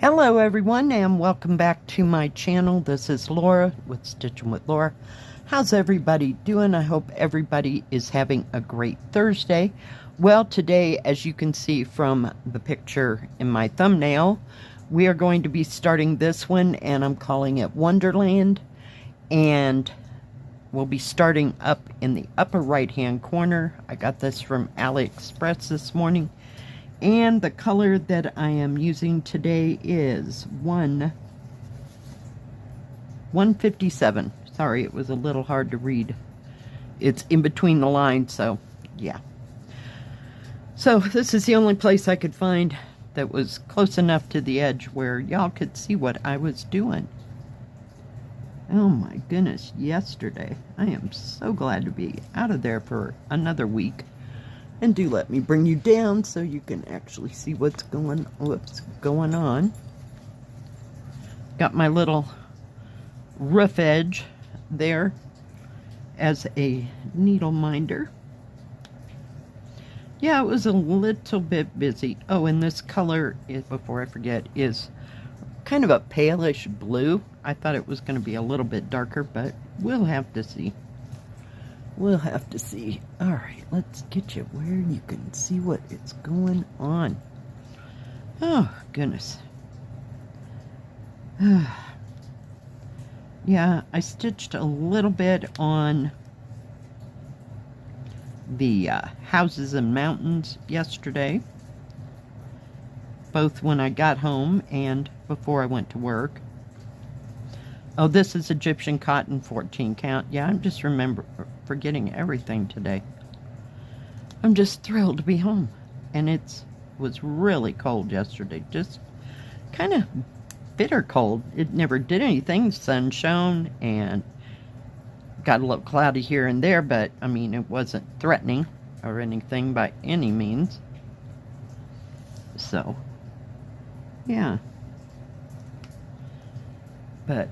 Hello everyone and welcome back to my channel. This is Laura with Stitchin with Laura. How's everybody doing? I hope everybody is having a great Thursday. Well, today, as you can see from the picture in my thumbnail, we are going to be starting this one, and I'm calling it Wonderland. And we'll be starting up in the upper right hand corner. I got this from AliExpress this morning. And the color that I am using today is 157. Sorry, it was a little hard to read. It's in between the lines, so yeah. So this is the only place I could find that was close enough to the edge where y'all could see what I was doing. Oh my goodness, yesterday. I am so glad to be out of there for another week. And do let me bring you down so you can actually see what's going on. Got my little roof edge there as a needle minder. Yeah, it was a little bit busy. Oh, and this color, before I forget, is kind of a palish blue. I thought it was going to be a little bit darker, but we'll have to see. We'll have to see. Alright, let's get you where you can see what is going on. Oh, goodness. Yeah, I stitched a little bit on the houses and mountains yesterday. Both when I got home and before I went to work. Oh, this is Egyptian cotton 14 count. Yeah, I'm just forgetting everything today. I'm just thrilled to be home. And it was really cold yesterday. Just kind of bitter cold. It never did anything. Sun shone and got a little cloudy here and there, but I mean, it wasn't threatening or anything by any means. So, yeah. But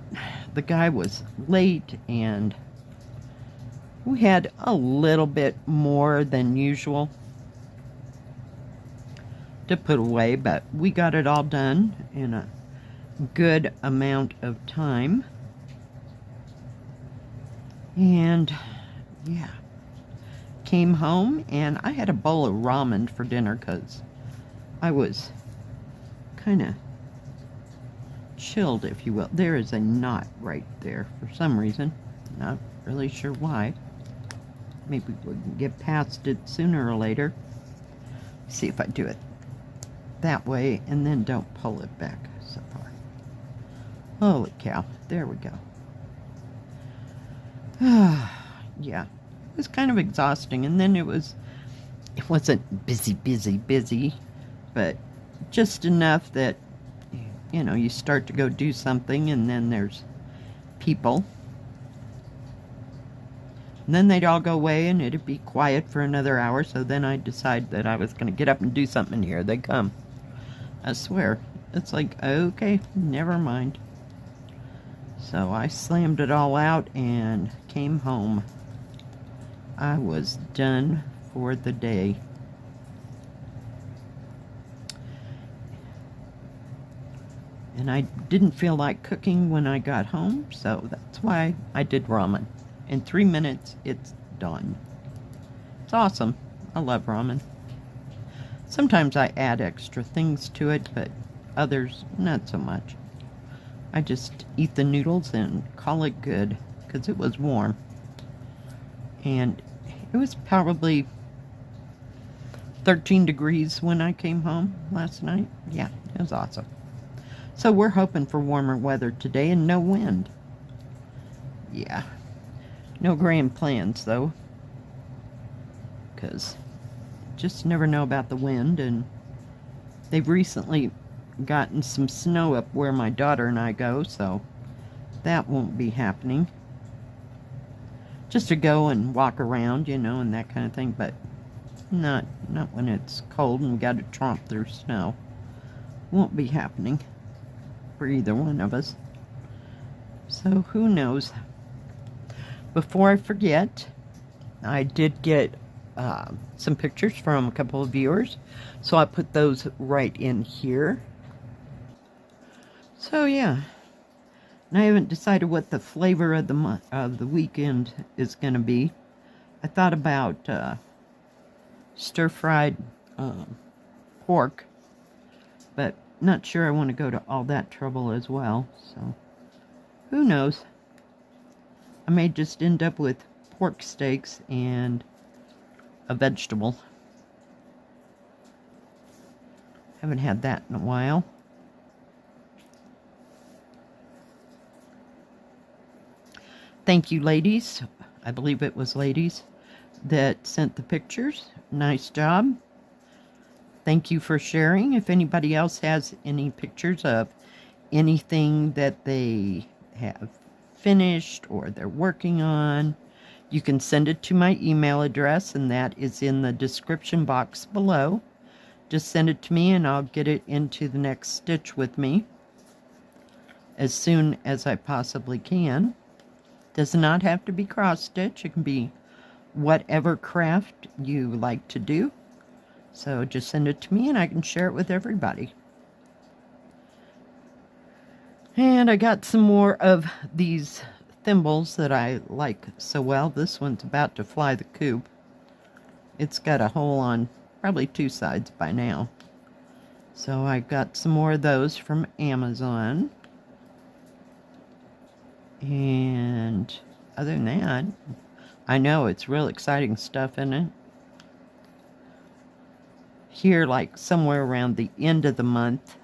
the guy was late and we had a little bit more than usual to put away, but we got it all done in a good amount of time. And yeah, came home and I had a bowl of ramen for dinner because I was kind of chilled, if you will. There is a knot right there for some reason. Not really sure why. Maybe we can get past it sooner or later. See if I do it that way and then don't pull it back so far. Holy cow. There we go. Yeah. It was kind of exhausting, and then it wasn't busy, but just enough that, you know, you start to go do something and then there's people. And then they'd all go away and it'd be quiet for another hour, so then I decided that I was going to get up and do something, and here they come. I swear. It's like, okay, never mind. So I slammed it all out and came home. I was done for the day. And I didn't feel like cooking when I got home, so that's why I did ramen. In 3 minutes, it's done. It's awesome. I love ramen. Sometimes I add extra things to it, but others, not so much. I just eat the noodles and call it good, because it was warm. And it was probably 13 degrees when I came home last night. Yeah, it was awesome. So we're hoping for warmer weather today and no wind. Yeah. No grand plans, though. Because just never know about the wind. And they've recently gotten some snow up where my daughter and I go, so that won't be happening. Just to go and walk around, you know, and that kind of thing. But not when it's cold and we got to tromp through snow. Won't be happening for either one of us. So who knows? Before I forget, I did get some pictures from a couple of viewers, so I put those right in here. So yeah, and I haven't decided what the flavor of the weekend is going to be. I thought about stir-fried pork, but not sure I want to go to all that trouble as well, so who knows. I may just end up with pork steaks and a vegetable. Haven't had that in a while. Thank you, ladies. I believe it was ladies that sent the pictures. Nice job. Thank you for sharing. If anybody else has any pictures of anything that they have finished or they're working on, you can send it to my email address, and that is in the description box below. Just send it to me and I'll get it into the next stitch with me as soon as I possibly can. Does not have to be cross stitch. It can be whatever craft you like to do. So just send it to me and I can share it with everybody. And I got some more of these thimbles that I like so well. This one's about to fly the coop. It's got a hole on probably 2 sides by now. So I got some more of those from Amazon. And other than that, I know it's real exciting stuff in it. Here, like somewhere around the end of the month,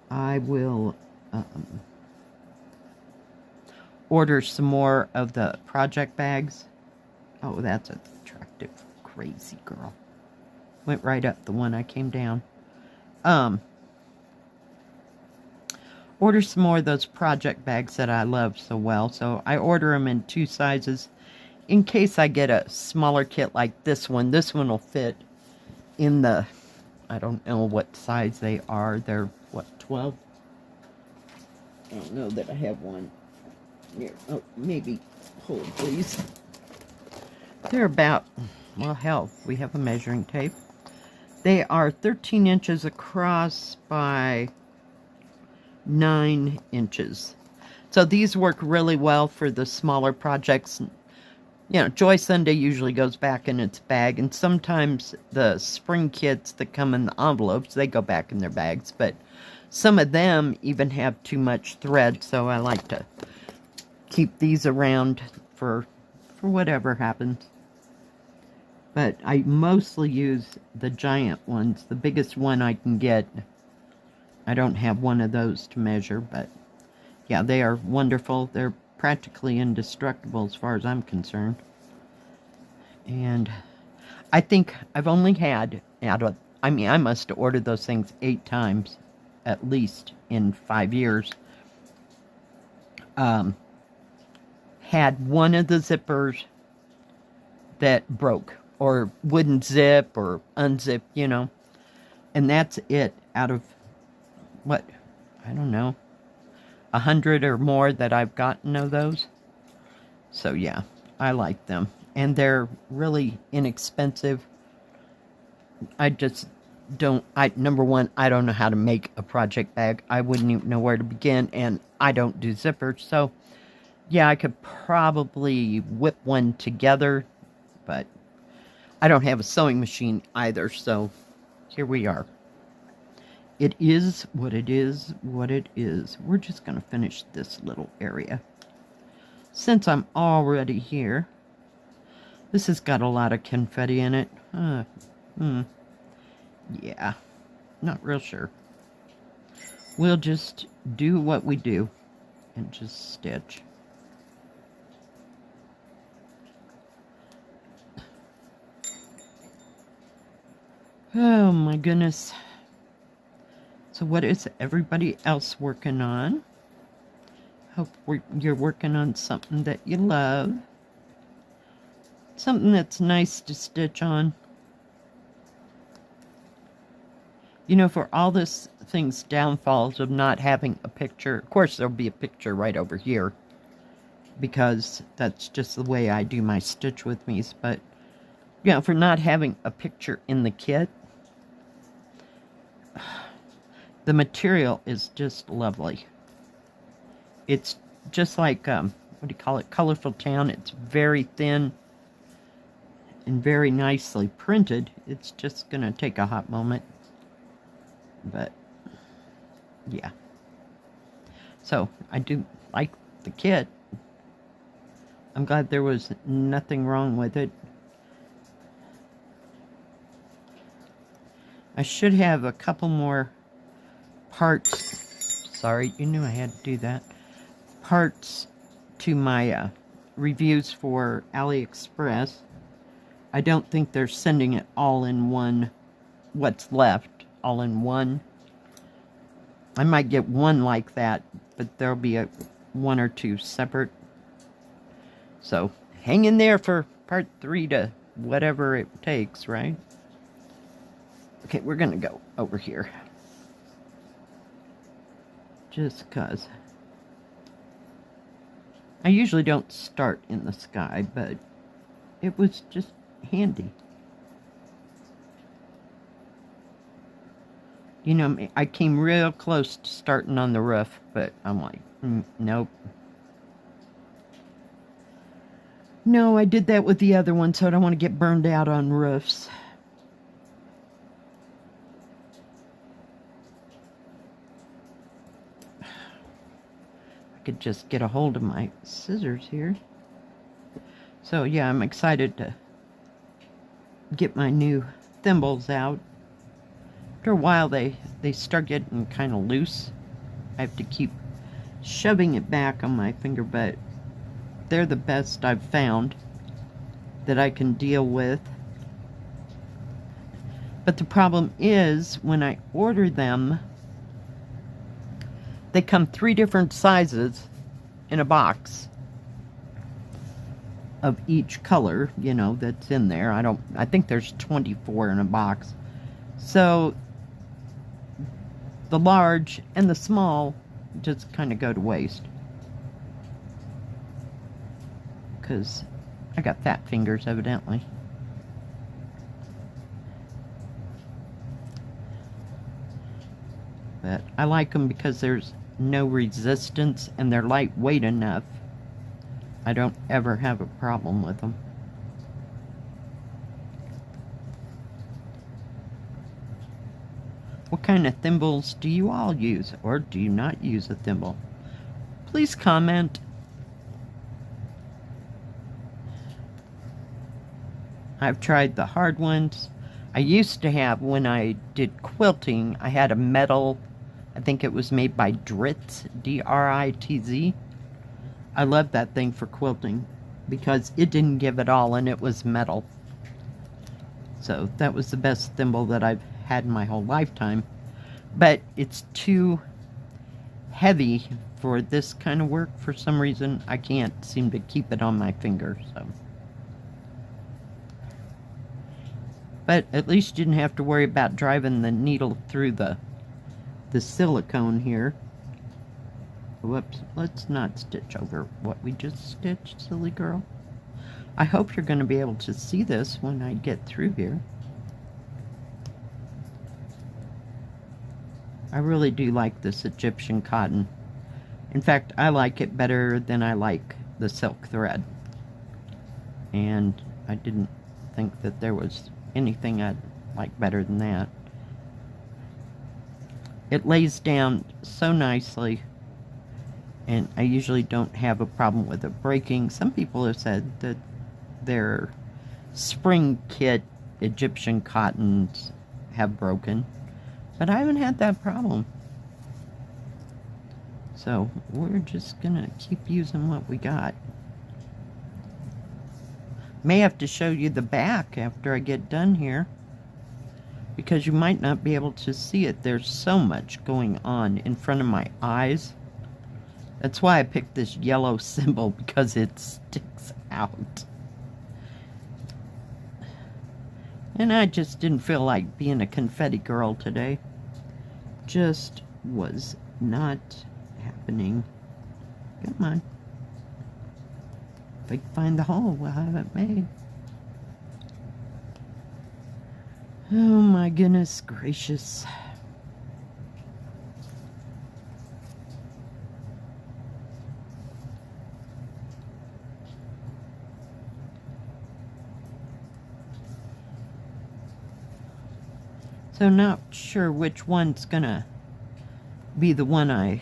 I will order some more of the project bags. Oh, that's attractive. Crazy girl. Went right up the one I came down. Order some more of those project bags that I love so well. So I order them in 2 sizes in case I get a smaller kit like this one. This one will fit in the, I don't know what size they are. They're, what, 12? I don't know that I have one here. Oh, maybe. Hold, please. They're about, well, hell, we have a measuring tape. They are 13 inches across by 9 inches. So these work really well for the smaller projects. You know, Joy Sunday usually goes back in its bag, and sometimes the spring kits that come in the envelopes, they go back in their bags, but some of them even have too much thread, so I like to keep these around for whatever happens. But I mostly use the giant ones, the biggest one I can get. I don't have one of those to measure, but yeah, they are wonderful. They're practically indestructible as far as I'm concerned. And I think I've only had, I mean, I must have ordered those things 8 times, at least, in 5 years. Had one of the zippers that broke, or wouldn't zip, or unzip, you know. And that's it out of, what, I don't know, 100 or more that I've gotten of those. So yeah, I like them. And they're really inexpensive. I just don't, number one, I don't know how to make a project bag. I wouldn't even know where to begin, and I don't do zippers. So yeah, I could probably whip one together, but I don't have a sewing machine either, so here we are. It is what it is, what it is. We're just going to finish this little area. Since I'm already here, this has got a lot of confetti in it. Yeah, not real sure. We'll just do what we do and just stitch. Oh my goodness. So what is everybody else working on? Hope you're working on something that you love. Something that's nice to stitch on. You know, for all this thing's downfalls of not having a picture, of course there'll be a picture right over here, because that's just the way I do my stitch with me's, but, you know, for not having a picture in the kit, The material is just lovely. It's just like, what do you call it, Colorful Town. It's very thin and very nicely printed. It's just going to take a hot moment. But, yeah. So, I do like the kit. I'm glad there was nothing wrong with it. I should have a couple more parts. Sorry, you knew I had to do that. Parts to my reviews for AliExpress. I don't think they're sending it all in one, what's left, all in one. I might get one like that, but there'll be one or two separate. So, hang in there for part 3 to whatever it takes, right? Okay, we're going to go over here. Just 'cause. I usually don't start in the sky, but it was just handy. You know, I came real close to starting on the roof, but I'm like, nope. No, I did that with the other one, so I don't want to get burned out on roofs. I could just get a hold of my scissors here. So, yeah, I'm excited to get my new thimbles out. After a while, they start getting kind of loose. I have to keep shoving it back on my finger, but they're the best I've found that I can deal with. But the problem is, when I order them, they come 3 different sizes in a box of each color, you know, that's in there. I think there's 24 in a box. So the large and the small just kind of go to waste. Because I got fat fingers, evidently. But I like them because there's no resistance and they're lightweight enough. I don't ever have a problem with them. What kind of thimbles do you all use, or do you not use a thimble? Please comment. I've tried the hard ones. I used to have, when I did quilting, I had a metal, I think it was made by Dritz, D-R-I-T-Z. I loved that thing for quilting because it didn't give it all and it was metal. So that was the best thimble that I've had in my whole lifetime. But it's too heavy for this kind of work. For some reason, I can't seem to keep it on my finger. So. But at least you didn't have to worry about driving the needle through the silicone here. Whoops, let's not stitch over what we just stitched, silly girl. I hope you're going to be able to see this when I get through here. I really do like this Egyptian cotton. In fact, I like it better than I like the silk thread. And I didn't think that there was anything I'd like better than that. It lays down so nicely, and I usually don't have a problem with it breaking. Some people have said that their spring kit Egyptian cottons have broken, but I haven't had that problem. So we're just gonna keep using what we got. May have to show you the back after I get done here, because you might not be able to see it. There's so much going on in front of my eyes. That's why I picked this yellow symbol, because it sticks out. And I just didn't feel like being a confetti girl today. Just was not happening. Come on. If I can find the hole, we'll have it made. Oh my goodness gracious. So not sure which one's gonna be the one I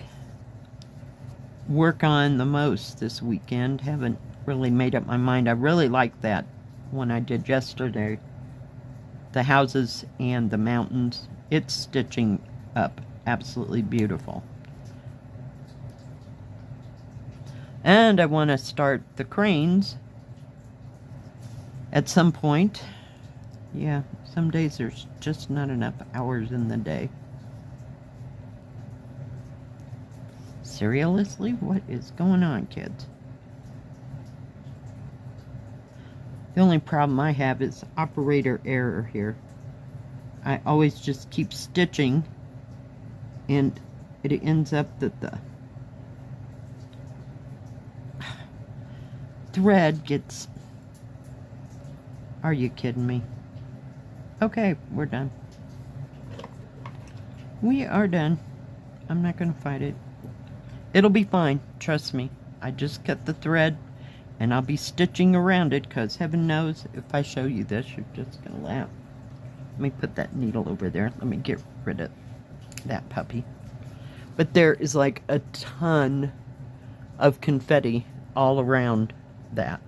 work on the most this weekend. Haven't really made up my mind. I really like that one I did yesterday. The houses and the mountains. It's stitching up absolutely beautiful. And I want to start the cranes at some point. Yeah, some days there's just not enough hours in the day. Seriously? What is going on, kids? The only problem I have is operator error here. I always just keep stitching and it ends up that the thread gets... Are you kidding me? Okay, we're done. We are done. I'm not going to fight it. It'll be fine, trust me. I just cut the thread and I'll be stitching around it because heaven knows if I show you this, you're just going to laugh. Let me put that needle over there. Let me get rid of that puppy. But there is like a ton of confetti all around that.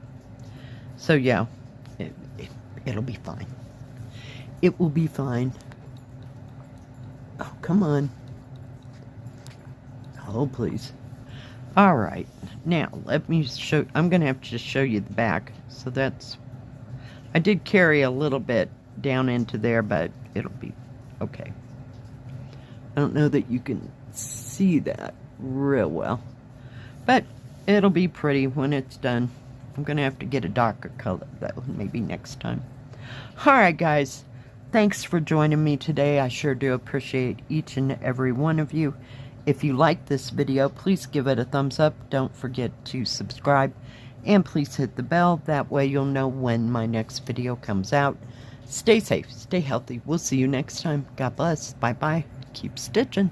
So yeah, it'll be fine. It will be fine. Oh, come on. Oh, please. All right. Now, let me show... I'm going to have to just show you the back. So that's... I did carry a little bit down into there, but it'll be okay. I don't know that you can see that real well. But it'll be pretty when it's done. I'm going to have to get a darker color, though, maybe next time. All right, guys. Thanks for joining me today. I sure do appreciate each and every one of you. If you like this video, please give it a thumbs up. Don't forget to subscribe. And please hit the bell. That way you'll know when my next video comes out. Stay safe. Stay healthy. We'll see you next time. God bless. Bye-bye. Keep stitching.